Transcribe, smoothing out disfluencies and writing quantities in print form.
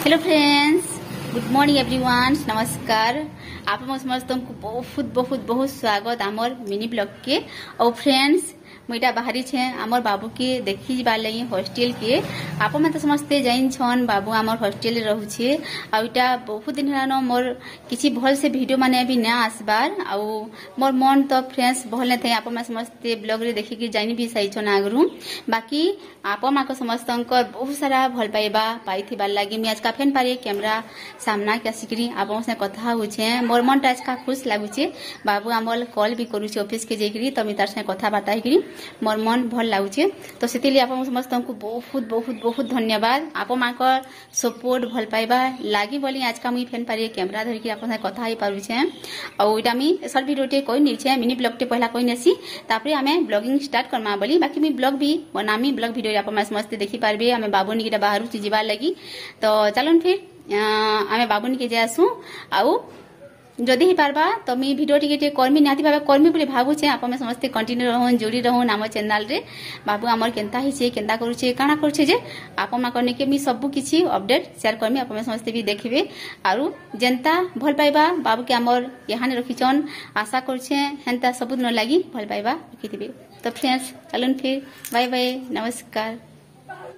Hello friends, good morning everyone. नमस्कार। आप समस्त को बहुत बहुत बहुत स्वागत आमर मिनी ब्लॉग के। और फ्रेंड्स मुझा बाहरी छे आमर बाबू के देखी जाबार लगी हॉस्टेल के। आप तो समस्ते जाइन छन बाबू आमर हॉस्टेल रोचे। आटा बहुत दिन है मोर किसी भल से वीडियो माने भी ना आसबार आ मोर मन तो फ्रेंड्स भल नहीं थे। आप समस्ते ब्लॉग रे देखिक जानी भी सही छन आगरू। बाकी आप समस्त बहुत सारा भल पाइबा पाई लगी मुझे आज का फेन पारे कैमरा सामना के आसिक आप कथा होचे। मोर मन आज का खुश लगुचे। बाबू आमल कॉल भी करुचे ऑफिस के जाकरी तो तार संगे कथबार्ता होकर मोर मन भल लगुचे। तो से आप समस्त को बहुत बहुत बहुत धन्यवाद। आप सपोर्ट भल पाइबा लगी बोली आज का मुझे फेन पारे कैमरा धरिकी आप कथा हो पारे। और इटा सर्ट भिडियो कोई नहीं मिनी ब्लॉग पहला कोई नसी तापर आम ब्लॉगिंग स्टार्ट करमा बोली। बाकी मुझे ब्लॉग भी बनामी ब्लॉग भिडियो आप समस्ते देखी पारे। आम बाबू निकिटा बाहर जीवार लगी तो चलन फिर आम बाबू निके जासू। आउ जदि ही पारबा तो मी वीडियो टिके कर्मी निहाती भाव कर्मी बोली भावुचे। आप समस्ते कंटिन्यू रहन जोड़ी रहन आम चैनल रे। बाबू आमर केनता हिचे केनता करूचे काना करूचे जे आप माने के मी सब किछि अपडेट शेयर करमी। आप समस्ते भी देखिबे आरु जेंता भल पाइबा बाबू के आमर यहां रखिचन आशा करछे हेंता सब न लागि भल पाइबा रखिथिबे। तो फ्रेंड्स चलन फिर बाय बाय नमस्कार।